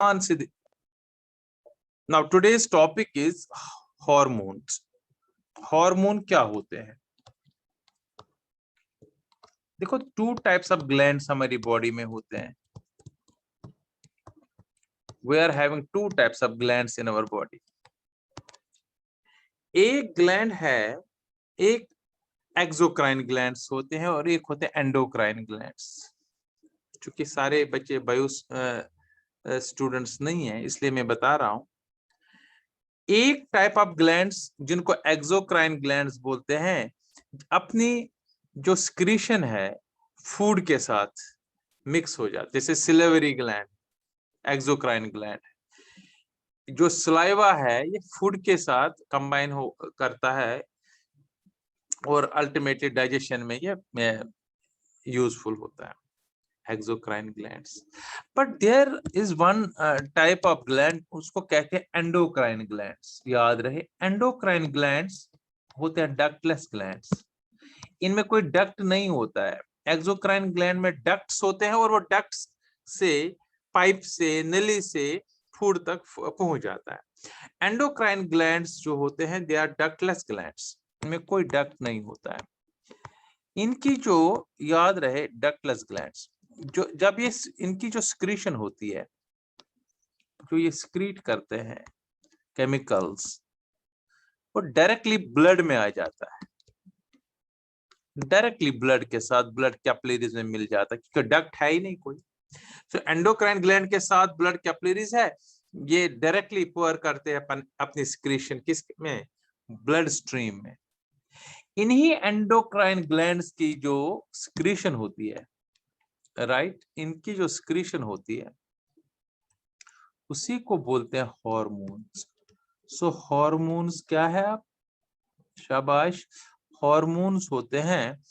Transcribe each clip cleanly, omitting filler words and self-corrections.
Now today's topic is hormones. Hormone क्या होते हैं? देखो, 2 टाइप्स ऑफ ग्लैंड्स हमारी बॉडी में होते हैं. We are having 2 types of glands in our body. एक ग्लैंड है, एक एक्सोक्राइन ग्लैंड्स होते हैं और एक होते हैं एंडोक्राइन ग्लैंड्स. चूंकि सारे बच्चे बायो स्टूडेंट्स नहीं हैं, इसलिए मैं बता रहा हूं. एक टाइप ऑफ ग्लैंड्स जिनको एक्सोक्राइन ग्लैंड्स बोलते हैं, अपनी जो स्क्रीशन है फूड के साथ मिक्स हो जाते, जैसे सिलेवरी ग्लैंड एक्सोक्राइन ग्लैंड. जो सलाइवा है ये फूड के साथ कंबाइन हो करता है और अल्टीमेटली डाइजेशन में ये यूजफुल होता है, exocrine glands. But there is one type of gland, उसको कहते हैं एंडोक्राइन ग्लैंड्स. याद रहे, एंडोक्राइन ग्लैंड्स होते हैं डक्टलेस ग्लैंड्स. इनमें कोई डक्ट नहीं होता है. एक्सोक्राइन ग्लैंड में डक्ट्स होते हैं और वो डक्ट्स से, पाइप से, नली से फूड तक पहुंच जाता है. एंडोक्राइन ग्लैंड्स जो होते हैं दे आर डक्टलेस ग्लैंड्स. इनमें कोई डक्ट नहीं होता है. इनकी जो, याद रहे, डक्टलेस ग्लैंड्स जो जब ये इनकी जो स्क्रीशन होती है, जो ये स्क्रीट करते हैं केमिकल्स, वो डायरेक्टली ब्लड में आ जाता है. डायरेक्टली ब्लड के साथ, ब्लड कैपिलरीज में मिल जाता है, क्योंकि डक्ट है ही नहीं कोई. तो एंडोक्राइन ग्लैंड के साथ ब्लड कैपिलरीज है, ये डायरेक्टली पोर करते हैं अपनी स्क्रीशन किस में, ब्लड स्ट्रीम में. इन्हीं एंडोक्राइन ग्लैंड्स की जो स्क्रीशन होती है, राइट, इनकी जो स्क्रीशन होती है उसी को बोलते हैं हार्मोन्स. सो हार्मोन्स क्या है? आप शाबाश, हार्मोन्स होते हैं,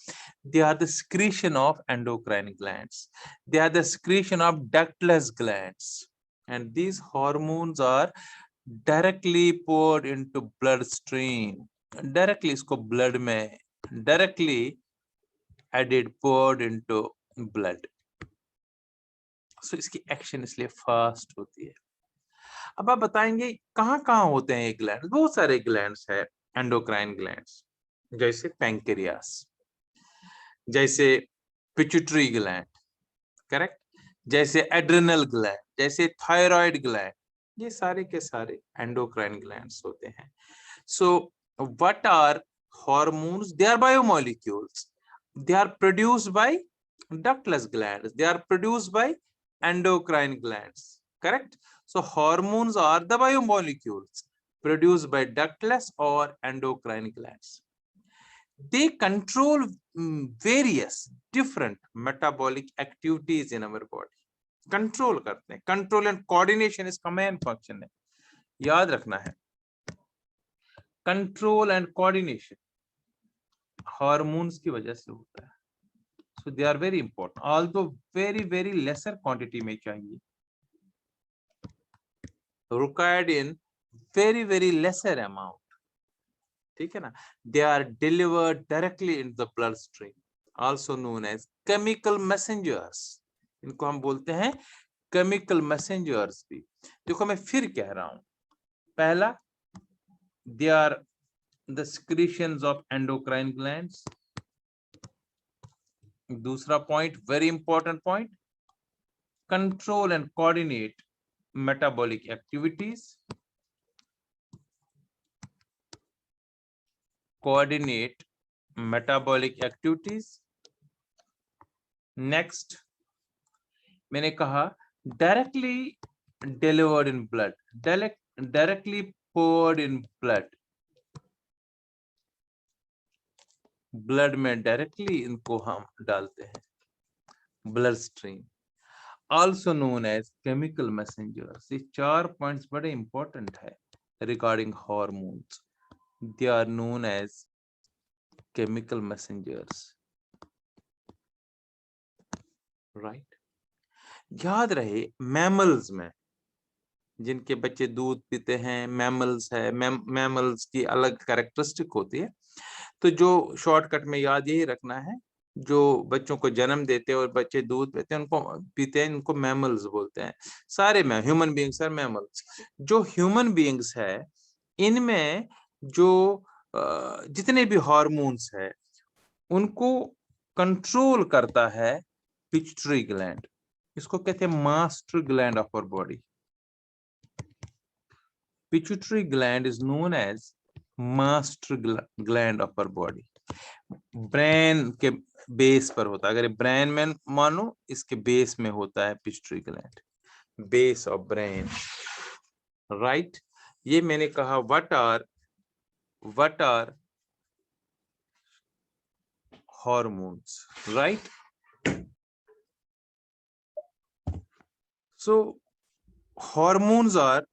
they are the secretion of endocrine glands, they are the secretion of ductless glands, and these hormones are directly poured into blood stream. directly इसको blood में directly added, poured into blood. so इसकी action इसलिए fast होती है. अब आप बताएंगे कहाँ कहाँ होते हैं ये ग्लैंड? बहुत सारे ग्लैंड्स है एंडोक्राइन ग्लैंड्स, जैसे पैंक्रियास, जैसे पिट्यूटरी ग्लैंड, करेक्ट, जैसे एड्रिनल ग्लैंड, जैसे थायराइड ग्लैंड. ये सारे के सारे एंडोक्राइन ग्लैंड्स होते हैं. So what are hormones? They are biomolecules. They are produced by ductless glands, they are produced by endocrine glands, correct. So hormones are the biomolecules produced by ductless or endocrine glands. They control various different metabolic activities in our body. Control करते हैं. Control and coordination इसका main function है, याद रखना है. Control and coordination hormones की वजह से होता है. So they are very important, although very lesser quantity में चाहिए, required in very lesser amount. ठीक है ना. They are delivered directly in the bloodstream, also known as chemical messengers. इनको हम बोलते हैं chemical messengers भी. देखो मैं फिर कह रहा हूं, पहला, they are the secretions of endocrine glands. दूसरा point, very important point, control and coordinate metabolic activities. Coordinate metabolic activities. Next, मैंने कहा directly delivered in blood, directly poured in blood. blood में directly इनको हम डालते हैं, blood stream, also known as chemical messengers. ये 4 points बड़े important है regarding hormones. They are known as chemical messengers, right? याद रहे, मैमल्स में जिनके बच्चे दूध पीते हैं, मैमल्स है, मैमल्स की अलग कैरेक्टरिस्टिक होती है. तो जो शॉर्टकट में याद यही रखना है, जो बच्चों को जन्म देते हैं और बच्चे दूध पीते हैं उनको उनको मैमल्स बोलते हैं। सारे में ह्यूमन बीइंग्स आर मैमल्स। जो ह्यूमन बीइंग्स है इनमें जो जितने भी हार्मोन्स है उनको कंट्रोल करता है पिट्यूटरी ग्लैंड। इसको कहते हैं master gland of our body. Pituitary gland is known as master gland of our body. Brain के बेस पर होता है। अगर ब्रेन में मानो इसके बेस में होता है pituitary gland, base of brain, right. ये मैंने कहा what are hormones, right? So hormones are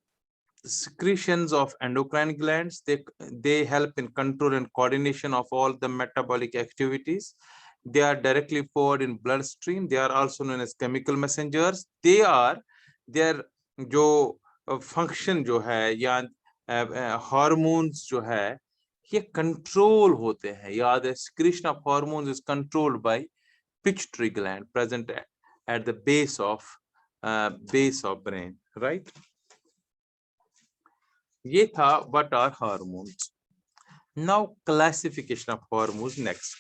secretions of endocrine glands. They help in control and coordination of all the metabolic activities. They are directly poured in bloodstream. They are also known as chemical messengers. Their जो function जो है या hormones जो है ये control होते हैं। याद है, secretion of hormones is controlled by pituitary gland present at the base of brain, right? ये था what are hormones. Now classification of hormones next.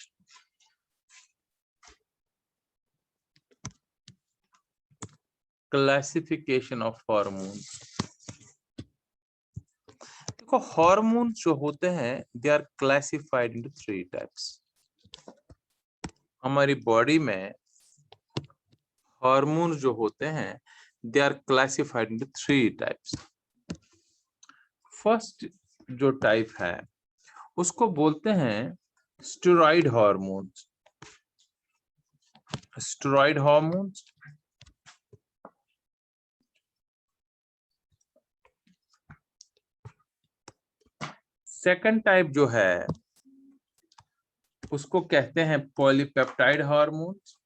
Classification of hormones. देखो hormones जो होते हैं they are classified into 3 types. हमारी body में hormones जो होते हैं they are classified into 3 types. First जो टाइप है उसको बोलते हैं steroid hormones. Steroid hormones. Second type जो है उसको कहते हैं पॉलीपेप्टाइड हार्मोन्स।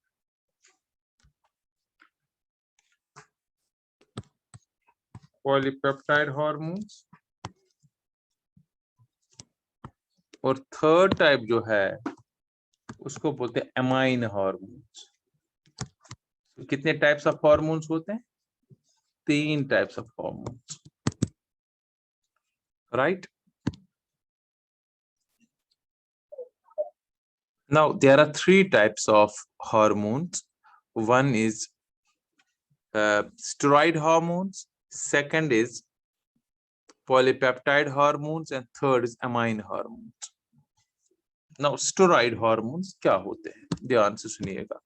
Polypeptide hormones. और थर्ड टाइप जो है उसको बोलते हैं एमाइन हार्मोन्स। कितने टाइप्स ऑफ हार्मोन्स होते हैं? 3 types of hormones, right. Now there are 3 types of hormones. One is steroid hormones, second is polypeptide hormones, and third is amine hormones. Now steroid hormones क्या होते हैं? ध्यान से सुनिएगा।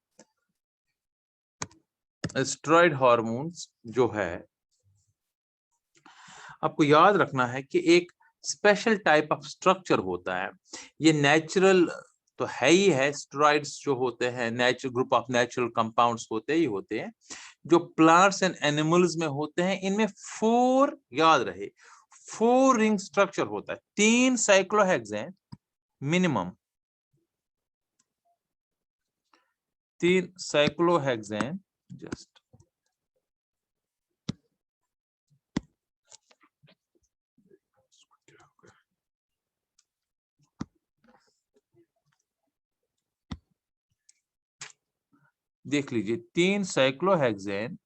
Steroid hormones जो है आपको याद रखना है कि एक स्पेशल टाइप ऑफ स्ट्रक्चर होता है। ये नेचुरल तो है ही है। स्टेरॉइड्स जो होते हैं natural group of natural compounds होते ही होते हैं जो प्लांट्स एंड एनिमल्स में होते हैं। इनमें 4, याद रहे, 4 रिंग स्ट्रक्चर होता है। 3 साइक्लोहेक्सेन मिनिमम, 3 साइक्लोहेक्सेन। जस्ट देख लीजिए, 3 साइक्लोहेक्सेन,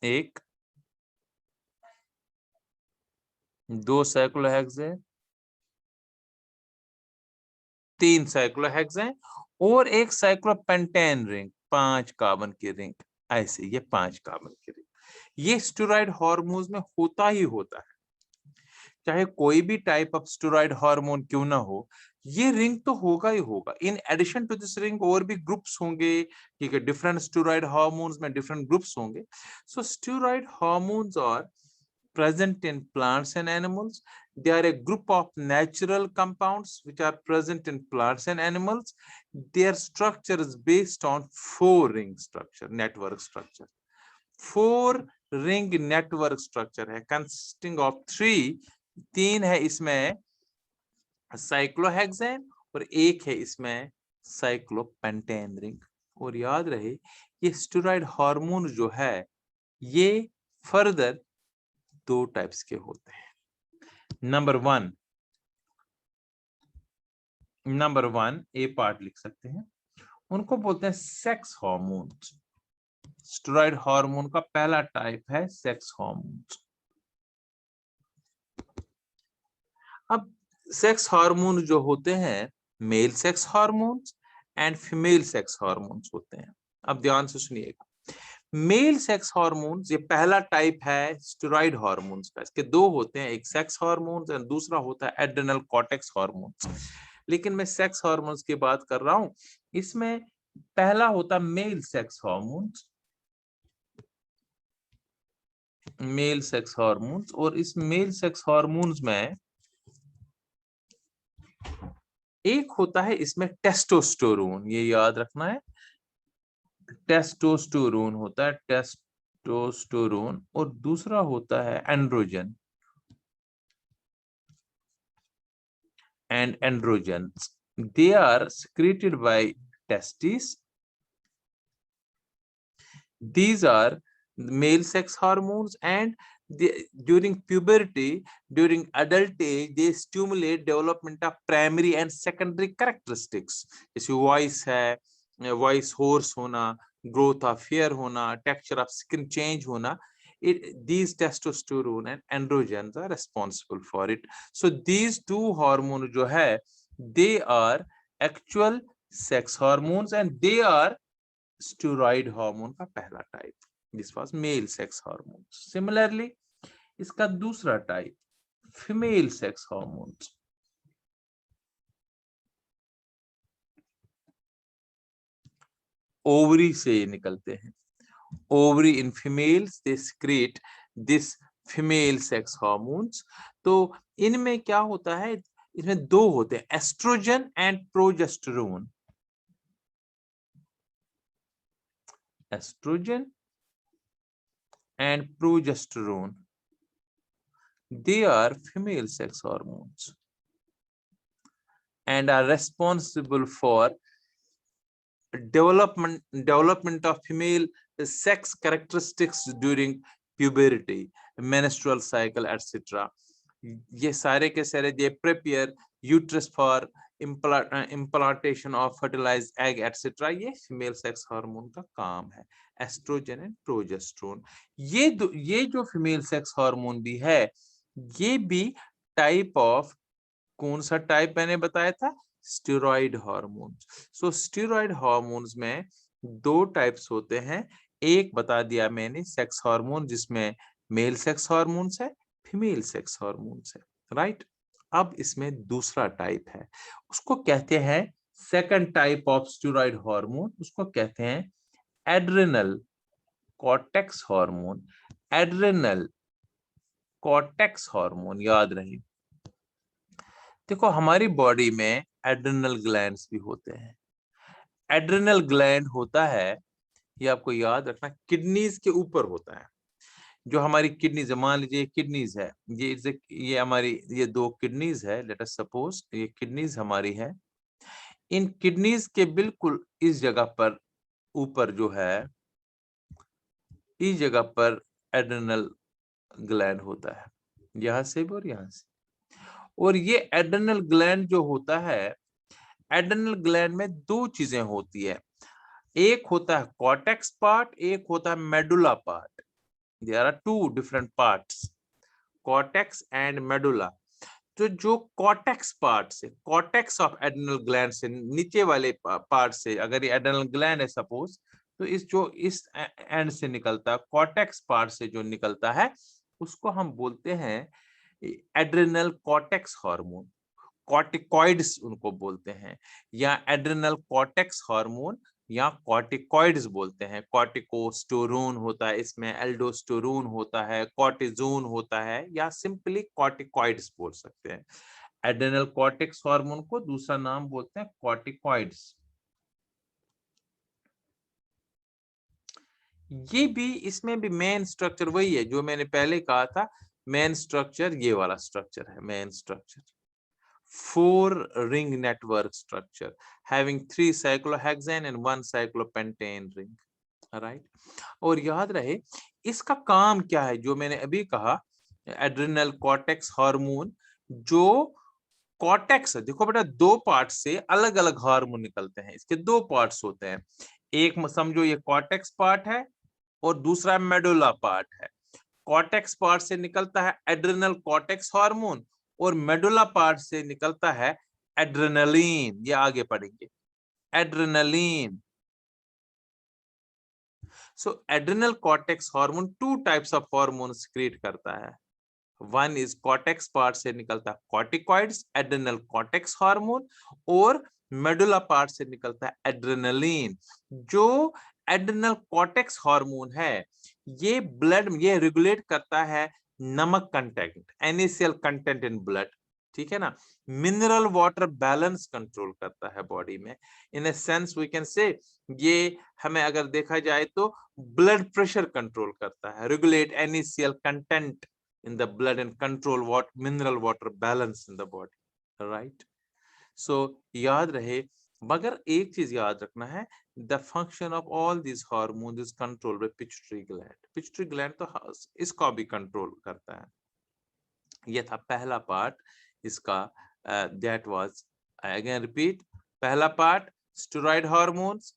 1, 2 साइक्लोहेक्सेन, 3 साइक्लोहेक्सेन और 1 साइक्लोपेंटेन रिंग, 5 कार्बन की रिंग। ऐसे ये 5 कार्बन की रिंग ये स्टेरॉइड हार्मोन्स में होता ही होता है। चाहे कोई भी टाइप ऑफ स्टेरॉइड हार्मोन क्यों ना हो, ये रिंग तो होगा ही होगा। In addition to this ring और भी ग्रुप्स होंगे, ठीक है। डिफरेंट स्टेरॉइड हार्मोन्स में डिफरेंट ग्रुप्स होंगे। So steroid hormones are present in plants and animals. They are a group of natural compounds which are present in plants and animals. Their structure is based on 4-ring structure, network structure. 4-ring network structure है consisting of 3 है इसमें cyclohexane और 1 है इसमें cyclopentane ring. और याद रहे ये स्टेरॉइड हार्मोन जो है ये फर्दर 2 टाइप्स के होते हैं। नंबर 1 नंबर 1 ए पार्ट लिख सकते हैं, उनको बोलते हैं सेक्स हार्मोन्स। स्टेरॉइड हार्मोन का पहला टाइप है सेक्स हार्मोन्स। अब सेक्स हार्मोन जो होते हैं, male sex hormones and female sex hormones होते हैं। अब ध्यान से सुनिएगा, मेल सेक्स हार्मोन्स ये पहला टाइप है स्टेरॉइड हार्मोन्स का। इसके दो होते हैं, एक सेक्स हार्मोन्स और दूसरा होता है एड्रेनल कॉर्टेक्स हार्मोन्स। लेकिन मैं सेक्स हार्मोन्स की बात कर रहा हूं, इसमें पहला होता male sex hormones, male sex hormones. और इस मेल सेक्स हार्मोन्स में एक होता है इसमें टेस्टोस्टेरोन, ये याद रखना है, टेस्टोस्टेरोन होता है, टेस्टोस्टेरोन। और दूसरा होता है androgen and androgens. They are secreted by testes. These are male sex hormones, and during puberty, during adult age, they stimulate development of primary and secondary characteristics. जैसे वॉइस है, वॉइस होर्स होना, growth of hair होना, texture of skin change होना. These testosterone and androgens are responsible for it. So these two hormones जो है, they are actual sex hormones and they are steroid hormone का पहला type. This was male sex hormones. Similarly, इसका दूसरा type female sex hormones. Ovary से निकलते हैं. Ovary in females they secrete this female sex hormones. तो इनमें क्या होता है, इसमें दो होते हैं, estrogen and progesterone. Estrogen and progesterone, they are female sex hormones and are responsible for development of female sex characteristics during puberty, menstrual cycle, etc. ये सारे के सारे they prepare uterus for implantation of fertilized egg, etc. ये female sex hormone का काम है, oestrogen and progesterone. ये जो फीमेल सेक्स हार्मोन भी है, ये भी टाइप ऑफ, कौन सा टाइप मैंने बताया था, स्टेरॉइड हार्मोन्स. सो स्टेरॉइड हार्मोन्स में दो टाइप्स होते हैं. एक बता दिया मैंने, सेक्स हार्मोन, जिसमें मेल सेक्स हार्मोन्स है, फीमेल सेक्स हार्मोन्स है, राइट. अब इसमें दूसरा टाइप है, उसको कहते हैं second type of steroid hormone, उसको कहते हैं adrenal cortex hormone. Adrenal cortex hormone याद रहे. देखो, हमारी बॉडी में एड्रेनल ग्लैंड्स भी होते हैं. एड्रेनल ग्लैंड होता है, ये आपको याद रखना, किडनीज के ऊपर होता है. जो हमारी किडनीज, मान लीजिए किडनीज है, ये हमारी, ये दो किडनीज है, लेट अस सपोज ये किडनीज हमारी है. इन किडनीज के बिल्कुल इस जगह पर ऊपर जो है, इस जगह पर एड्रेनल ग्लैंड होता है, यहां से भी और यहां से. और ये एड्रेनल ग्लैंड जो होता है, एड्रेनल ग्लैंड में दो चीजें होती है, एक होता है कॉर्टेक्स पार्ट, एक होता है medulla part. There are two different parts, cortex and medulla. तो जो कॉर्टेक्स पार्ट से, कॉर्टेक्स ऑफ एड्रेनल ग्लैंड से नीचे वाले पार्ट से, अगर ये एड्रेनल ग्लैंड है सपोज, तो इस एंड से निकलता है, कॉर्टेक्स पार्ट से जो निकलता है, उसको हम बोलते हैं एड्रेनल कॉर्टेक्स हार्मोन, कॉर्टिकॉइड्स उनको बोलते हैं, या एड्रेनल कॉर्टेक्स हार्मोन, या कॉर्टिकॉइड्स बोलते हैं. कॉर्टिकोस्टेरोन होता है इसमें, एल्डोस्टेरोन होता है, कॉर्टिजोन होता है, या सिंपली कॉर्टिकॉइड्स बोल सकते हैं. एड्रेनल कॉर्टेक्स हार्मोन को दूसरा नाम बोलते हैं कॉर्टिकॉइड्स. ये भी, इसमें भी मेन स्ट्रक्चर वही है जो मैंने पहले कहा था. मेन स्ट्रक्चर ये वाला स्ट्रक्चर है, main structure, 4-ring network structure having 3 cyclohexane and 1 cyclopentane ring, right. और याद रहे, इसका काम क्या है, जो मैंने अभी कहा, एड्रेनल कॉर्टेक्स हार्मोन जो कॉर्टेक्स, देखो बेटा दो पार्ट से अलग अलग हार्मोन निकलते हैं, इसके दो पार्ट्स होते हैं, एक समझो ये कॉर्टेक्स पार्ट है और दूसरा मेडुला पार्ट है। कॉर्टेक्स पार्ट से निकलता है एड्रिनल कॉर्टेक्स हार्मोन और मेडुला पार्ट से निकलता है एड्रेनलिन, ये आगे पढ़ेंगे adrenaline. So adrenal cortex hormone two types of hormone secrete करता है। वन इज कॉर्टेक्स पार्ट से निकलता है कॉर्टिकॉइड्स एड्रिनल कॉर्टेक्स हार्मोन और मेडुला पार्ट से निकलता है एड्रेनलिन। जो एड्रिनल कॉर्टेक्स हार्मोन है ये ब्लड में ये रेगुलेट करता है नमक content, NaCl content in blood, ठीक है ना, मिनरल वाटर बैलेंस कंट्रोल करता है बॉडी में। In a sense we can say ये हमें अगर देखा जाए तो ब्लड प्रेशर कंट्रोल करता है, regulate NaCl content in the blood and control what mineral water balance in the body, right? So याद रहे, मगर एक चीज याद रखना है, the function of all these hormones is controlled by pituitary gland. pituitary gland तो इसको भी कंट्रोल करता है। ये था पहला पार्ट इसका, that was again repeat, पहला part steroid hormones.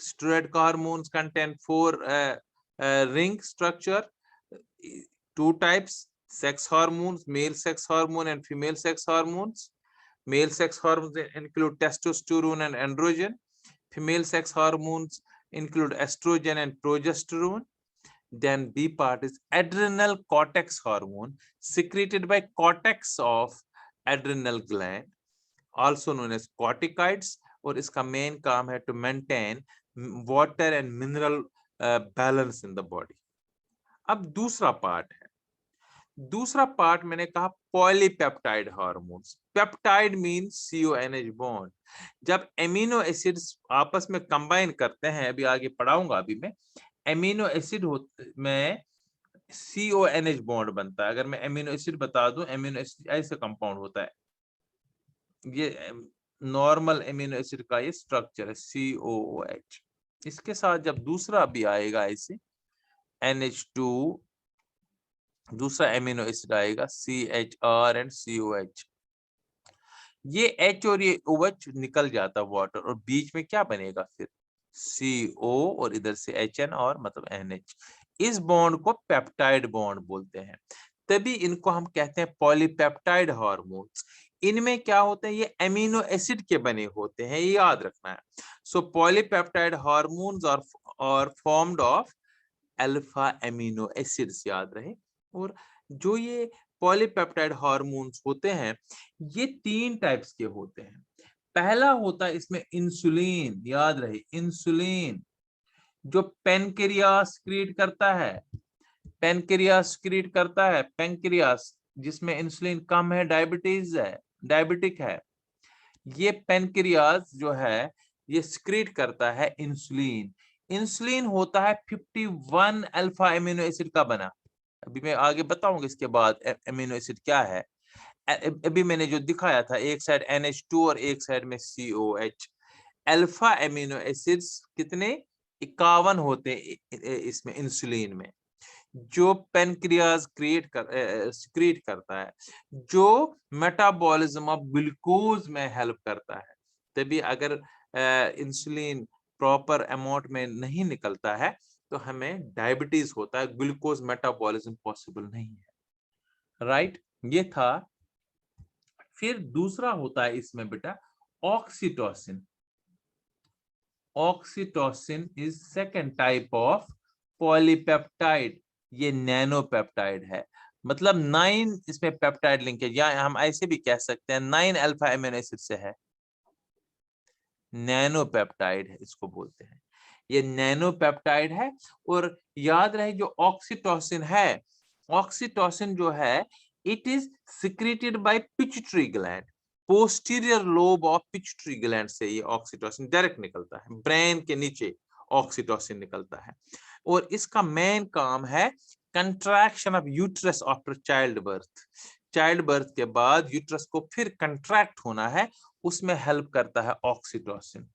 Steroid hormones contain four ring structure, two types, sex hormones, male sex hormone and female sex hormones. Male sex hormones include testosterone and androgen. Female sex hormones include estrogen and progesterone. Then B part is adrenal cortex hormone secreted by cortex of adrenal gland, also known as corticoids, और इसका main काम है to maintain water and mineral balance in the body. अब दूसरा part है, दूसरा part मैंने कहा polypeptide hormones. Peptide means CONH bond. जब एमिनो एसिड्स आपस में कंबाइन करते हैं, अभी आगे पढ़ाऊंगा अभी मैं, एमिनो एसिड में CONH बॉन्ड बनता है। अगर मैं एमिनो एसिड बता दूं, एमिनो एसिड ऐसे कंपाउंड होता है, ये नॉर्मल एमिनो एसिड का ये स्ट्रक्चर है COOH। इसके साथ जब दूसरा भी आएगा ऐसे NH2, दूसरा एमिनो एसिड आएगा CHR एंड COH, ये H और ये OH निकल जाता वाटर और बीच में क्या बनेगा फिर CO और इधर से HN और मतलब NH। इस बॉन्ड को पेप्टाइड बॉन्ड बोलते हैं, तभी इनको हम कहते हैं पॉलीपेप्टाइड हार्मोन्स। इनमें क्या होते हैं, ये एमिनो एसिड के बने होते हैं, ये याद रखना है। सो पॉलीपेप्टाइड हार्मोन्स और formed of alpha amino acids, याद रहे। और जो ये पॉलीपेप्टाइड हार्मोन्स होते हैं ये तीन टाइप्स के होते हैं। पहला होता है इसमें इंसुलिन, याद रहे इंसुलिन जो पेनक्रियास क्रिएट करता है, पेनक्रियास क्रिएट करता है, पेनक्रियास जिसमें इंसुलिन कम है, डायबिटीज है, डायबिटिक है, ये पेनक्रियास जो है ये सिक्रीट करता है इंसुलिन। इंसुलिन होता है 51 अल्फा एमिनो एसिड का बना, अभी मैं आगे बताऊंगा इसके बाद एमिनो एसिड क्या है। अभी मैंने जो दिखाया था, एक साइड NH2 और एक साइड में COH। अल्फा एमिनो एसिड्स कितने 51 होते इसमें इंसुलिन में, जो पेनक्रियाज सिक्रीट करता है, जो मेटाबॉलिज्म ऑफ ग्लूकोज में हेल्प करता है। तभी अगर इंसुलिन प्रॉपर अमाउंट में नहीं निकलता है तो हमें डायबिटीज होता है, ग्लूकोज मेटाबॉलिज्म पॉसिबल नहीं है, राइट। ये था। फिर दूसरा होता है इसमें बेटा oxytocin. Oxytocin is second type of polypeptide, ये नैनोपेप्टाइड है, मतलब 9 इसमें पेप्टाइड लिंक है, या हम ऐसे भी कह सकते हैं 9 अल्फा एमिनो एसिड से है, नैनोपेप्टाइड है इसको बोलते हैं, ये नैनोपेप्टाइड है। और याद रहे जो ऑक्सीटोसिन है, ऑक्सीटोसिन जो है it is secreted by pituitary gland, posterior lobe of pituitary gland से ये ऑक्सीटोसिन डायरेक्ट निकलता है, ब्रेन के नीचे ऑक्सीटोसिन निकलता है। और इसका मेन काम है contraction of uterus after child birth, child birth के बाद यूट्रस को फिर कंट्रैक्ट होना है, उसमें हेल्प करता है oxytocin.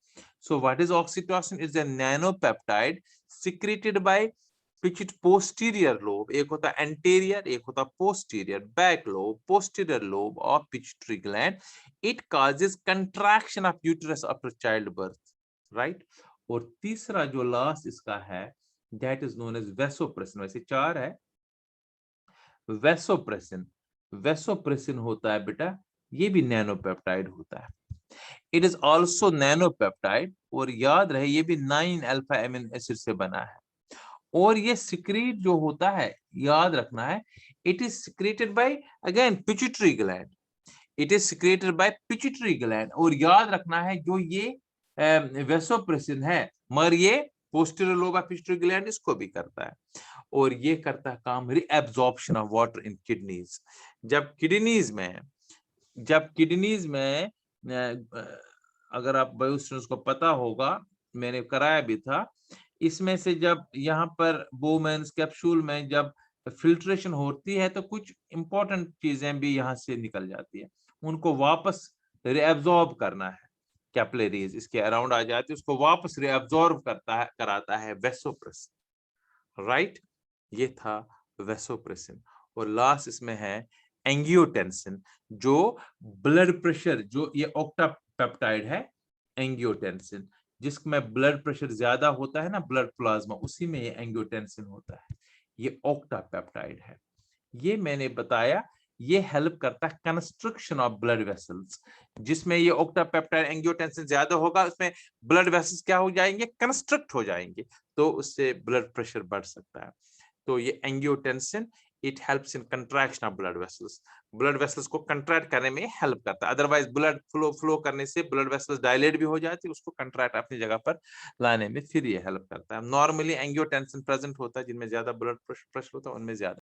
So what is oxytocin? It's a nanopeptide secreted by posterior lobe, एक होता है एंटीरियर, एक होता है posterior, back lobe, posterior lobe of pituitary gland, it causes contraction of uterus after child birth, right. और तीसरा जो लास्ट इसका है that is known as vasopressin. वैसे 4 है। वेसोप्रेसिन, वेसोप्रेसिन होता है बेटा, ये भी नैनोपेप्टाइड होता है। इट इज आल्सो नैनोपेप्टाइड, और याद रहे ये भी 9 अल्फा एमिनो एसिड से बना है। और ये सिक्रीट जो होता है, याद रखना है, it is secreted by again pituitary gland, it is secreted by pituitary gland. और याद रखना है जो ये वेसोप्रेसिन है, मगर ये posterior lobe of pituitary gland इसको भी करता है। और ये करता है काम reabsorption of water in kidneys. जब किडनीज में अगर आप बायो स्टूडेंट्स को पता होगा, मैंने कराया भी था, इसमें से जब यहाँ पर बोमेन्स कैप्सूल में जब फिल्ट्रेशन होती है तो कुछ इंपॉर्टेंट चीजें भी यहाँ से निकल जाती है, उनको वापस रिएब्जॉर्ब करना है। कैपिलरीज इसके अराउंड आ जाती है, उसको वापस रिएब्जॉर्ब कराता है वेसोप्रेसिन, राइट। ये था वेसोप्रेसिन। और लास्ट इसमें है एंगियोटेंसिन, जो ब्लड प्रेशर, जो ये ऑक्टापेप्टाइड है एंगियोटेंसिन, जिसमें ब्लड प्रेशर ज्यादा होता है ना, ब्लड प्लाज्मा, उसी में ये एंगियोटेंसिन होता है, ये ऑक्टापेप्टाइड है। ये मैंने बताया, ये हेल्प करता है कंस्ट्रक्शन ऑफ ब्लड वेसल्स। जिसमें ये ऑक्टापेप्टाइड एंगियोटेंसिन ज्यादा होगा, उसमें ब्लड वेसल्स क्या हो जाएंगे, कंस्ट्रक्ट हो जाएंगे, तो उससे ब्लड प्रेशर बढ़ सकता है। तो ये angiotensin it helps in contraction of blood vessels को कंट्रैक्ट करने में हेल्प करता है। अदरवाइज ब्लड फ्लो करने से ब्लड वेसल्स डायलेट भी हो जाती है, उसको कंट्रैक्ट अपनी जगह पर लाने में फिर ये हेल्प करता है। नॉर्मली एंगियोटेंसिन प्रेजेंट होता है जिनमें ज्यादा ब्लड प्रेशर होता है, उनमें ज्यादा